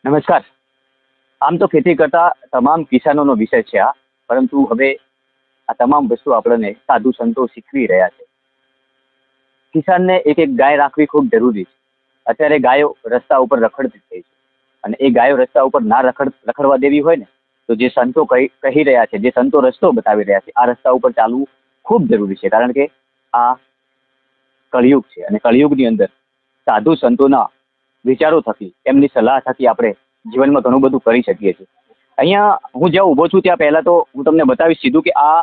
નમસ્કાર. આમ તો ખેતી કરતા તમામ કિસાનોનો વિષય છે આ, પરંતુ હવે આ તમામ વસ્તુ આપણને સાધુ સંતો શીખવી રહ્યા છે. કિસાનને એક એક ગાય રાખવી ખૂબ જરૂરી છે. અત્યારે ગાયો રસ્તા ઉપર રખડતી થઈ છે, અને એ ગાયો રસ્તા ઉપર ના રખડવા દેવી હોય ને, તો જે સંતો કહી રહ્યા છે, જે સંતો રસ્તો બતાવી રહ્યા છે, આ રસ્તા ઉપર ચાલવું ખૂબ જરૂરી છે. કારણ કે આ કળિયુગ છે, અને કળિયુગની અંદર સાધુ સંતોના વિચારો થકી, એમની સલાહ થકી આપણે જીવનમાં ઘણું બધું કરી શકીએ છીએ. અહીંયા હું જ્યાં ઊભો છું ત્યાં પહેલા તો હું તમને બતાવીશ સીધું કે આ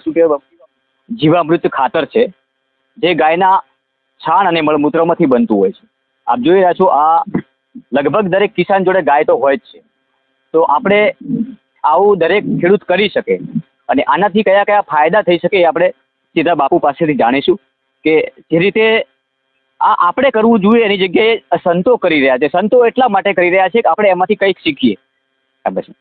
શું કહેવાય, જીવામૃત ખાતર છે, જે ગાયના છાણ અને મળમૂત્રમાંથી બનતું હોય છે. આપ જોઈ રહ્યા છો, આ લગભગ દરેક કિસાન જોડે ગાય તો હોય જ છે. તો આપણે આવું દરેક ખેડૂત કરી શકે, અને આનાથી કયા કયા ફાયદા થઈ શકે એ આપણે સીધા બાપુ પાસેથી જાણીશું. કે જે રીતે આ આપણે કરવું જોઈએ એની જગ્યાએ સંતો કરી રહ્યા છે. સંતો એટલા માટે કરી રહ્યા છે કે આપણે એમાંથી કંઈક શીખીએ. બરાબર છે.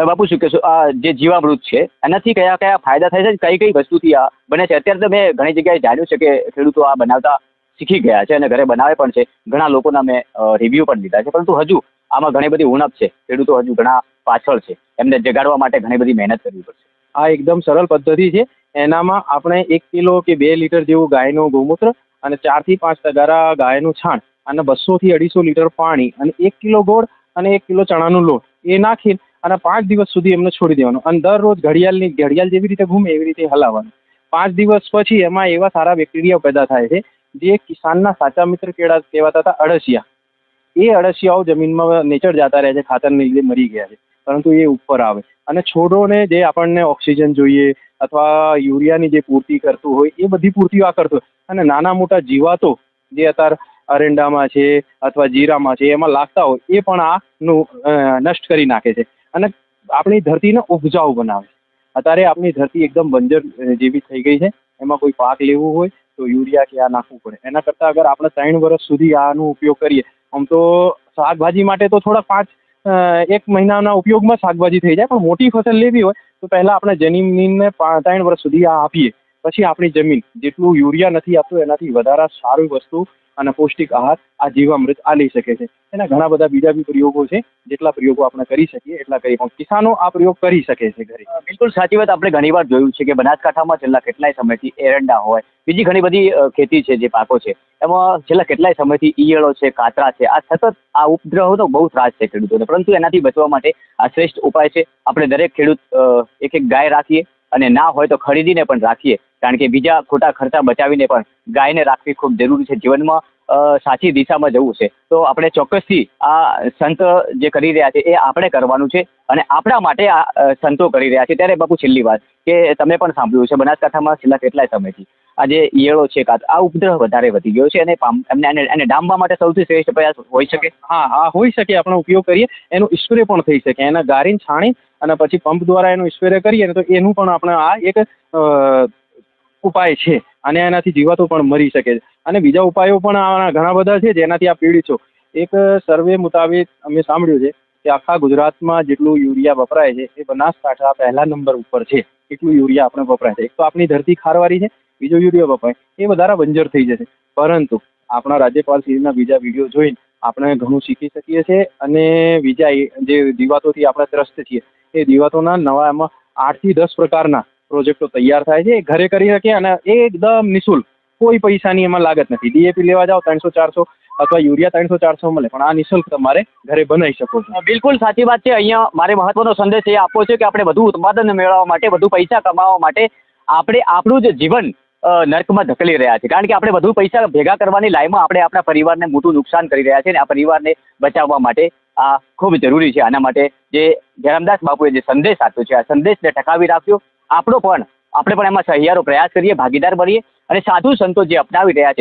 બાપુ શું કહેશો, આ જે જીવામૃત છે એનાથી કયા કયા ફાયદા થાય છે, કઈ કઈ વસ્તુથી આ બને છે? અત્યારે તો મેં ઘણી જગ્યાએ જાણ્યું છે કે ખેડૂતો આ બનાવતા શીખી ગયા છે અને ઘરે બનાવે પણ છે. ઘણા લોકોના મેં રિવ્યૂ પણ લીધા છે, પરંતુ હજુ આમાં ઘણી બધી ઉણપ છે. ખેડૂતો હજુ ઘણા પાછળ છે, એમને જગાડવા માટે ઘણી બધી મહેનત કરવી પડશે. આ એકદમ સરળ પદ્ધતિ છે. એનામાં આપણે 1 કિલો કે 2 લીટર જેવું ગાયનું ગૌમૂત્ર અને 4 થી 5 તગારા ગાયનું છાણ અને 200 થી 250 લીટર પાણી અને 1 કિલો ગોળ અને 1 કિલો ચણાનું લોટ એ નાખી અને 5 દિવસ સુધી એમને છોડી દેવાનું. અને દરરોજ ઘડિયાળ જેવી રીતે ઘૂમે એવી રીતે હલાવવાનું. 5 દિવસ પછી એમાં એવા સારા બેક્ટેરિયા પેદા થાય છે જે કિસાનના સાચા મિત્ર કહેવાતા હતા અળસિયા. એ અળસિયાઓ જમીનમાં નેચર જતા રહે છે, ખાતરને લીધે મરી ગયા છે, પરંતુ એ ઉપર આવે અને છોડોને જે આપણને ઓક્સિજન જોઈએ અથવા યુરિયાની જે પૂર્તિ કરતું હોય એ બધી પૂર્તિઓ આ કરતું હોય. અને નાના મોટા જીવાતો જે અત્યારે અરેંડામાં છે અથવા જીરામાં છે એમાં લાગતા હોય એ પણ આનું નષ્ટ કરી નાખે છે અને આપણી ધરતીને ઉપજાઉ બનાવે છે. અત્યારે આપણી ધરતી એકદમ બંજર જેવી થઈ ગઈ છે. એમાં કોઈ પાક લેવું હોય તો યુરિયા કે આ નાખવું પડે. એના કરતાં અગર આપણે 3 વર્ષ સુધી આનો ઉપયોગ કરીએ, આમ તો શાકભાજી માટે તો થોડા 1 મહિનાના ઉપયોગમાં શાકભાજી થઈ જાય, પણ મોટી ફસલ લેવી હોય તો પહેલાં આપણે જમીનને 3 વર્ષ સુધી આ આપીએ, પછી આપણી જમીન જેટલું યુરિયા નથી આપતું એનાથી વધારે સારી વસ્તુ અને પૌષ્ટિક આહાર આ જીવામૃત આ લઈ શકે છે. એના ઘણા બધા બીજા બી પ્રયોગો છે, જેટલા પ્રયોગો આપણે કરી શકીએ એટલા કરીએ, પણ કિસાનો આ પ્રયોગ કરી શકે છે ઘરે. બિલકુલ સાચી વાત. આપણે ઘણીવાર જોયું છે કે બનાસકાંઠામાં છેલ્લા કેટલાય સમયથી એરંડા હોય, બીજી ઘણી બધી ખેતી છે, જે પાકો છે, એમાં છેલ્લા કેટલાય સમયથી ઈયળો છે, કાતરા છે, આ સતત આ ઉપદ્રવનો બહુ ત્રાસ છે ખેડૂતોને. પરંતુ એનાથી બચવા માટે આ શ્રેષ્ઠ ઉપાય છે. આપણે દરેક ખેડૂત એક એક ગાય રાખીએ, અને ના હોય તો ખરીદીને પણ રાખીએ, કારણ કે બીજા ખોટા ખર્ચા બચાવીને પણ ગાયને રાખવી ખૂબ જરૂરી છે. જીવનમાં સાચી દિશામાં જવું છે તો આપણે ચોક્કસથી આ સંત જે કરી રહ્યા છે એ આપણે કરવાનું છે, અને આપણા માટે આ સંતો કરી રહ્યા છે. ત્યારે બાપુ છેલ્લી વાત કે તમે પણ સાંભળ્યું છે બનાસકાંઠામાં છેલ્લા કેટલાય સમયથી આ જે ઈયળો છે, આ ઉપદ્રવ વધારે વધી ગયો છે, અને એને ડામવા માટે સૌથી શ્રેષ્ઠ પ્રયાસ હોઈ શકે. હા, હોઈ શકે. આપણે ઉપયોગ કરીએ એનો સ્પ્રે પણ થઈ શકે. એના ગારીને છાણી અને પછી પંપ દ્વારા એનો સ્પ્રે કરીએ ને તો એનું પણ આપણે આ એક ઉપાય છે, અને એનાથી જીવાતો પણ મરી શકે છે. અને બીજા ઉપાયો પણ ઘણા બધા છે જેનાથી આ પીડિત છો. એક સર્વે મુતાબિક અમે સાંભળ્યું છે કે આખા ગુજરાતમાં જેટલું યુરિયા વપરાય છે એ બનાસકાંઠા પહેલા નંબર ઉપર છે. એટલું યુરિયા આપણે વપરાય છે. એક તો આપણી ધરતી ખારવારી છે, બીજો યુરિયા વપરાય એ વધારે બંજર થઈ જશે. પરંતુ આપણા રાજ્યપાલ શ્રીના બીજા વિડીયો જોઈને આપણે ઘણું શીખી શકીએ છીએ, અને બીજા જે જીવાતોથી આપણે ત્રસ્ત છીએ એ જીવાતોના નવા એમાં 8 થી 10 પ્રકારના પ્રોજેક્ટો તૈયાર થાય છે. એ ઘરે કરી શકીએ અને એકદમ નિઃશુલ્ક, કોઈ પૈસાની એમાં લાગત નથી. ડીએપી લેવા જાઓ 300-400 અથવા યુરિયા 300-400 મળે, પણ આ નિઃશુલ્ક તમારે ઘરે બનાવી શકો છો. બિલકુલ સાચી વાત છે. અહીંયા મારે મહત્વનો સંદેશ એ આપવો છે કે આપણે વધુ ઉત્પાદન મેળવવા માટે, વધુ પૈસા કમાવા માટે આપણે આપણું જ જીવન નર્કમાં ધકેલી રહ્યા છે. કારણ કે આપણે વધુ પૈસા ભેગા કરવાની લાઈનમાં આપણે આપણા પરિવારને મોટું નુકસાન કરી રહ્યા છે, અને આ પરિવારને બચાવવા માટે આ ખૂબ જરૂરી છે. આના માટે જે જયરામદાસ બાપુએ જે સંદેશ આપ્યો છે, આ સંદેશને ટકાવી રાખ્યો. આપણે પણ એમાં સહિયારો પ્રયાસ કરીએ, ભાગીદાર બનીએ, અને સાધુ સંતો જે અપનાવી રહ્યા છે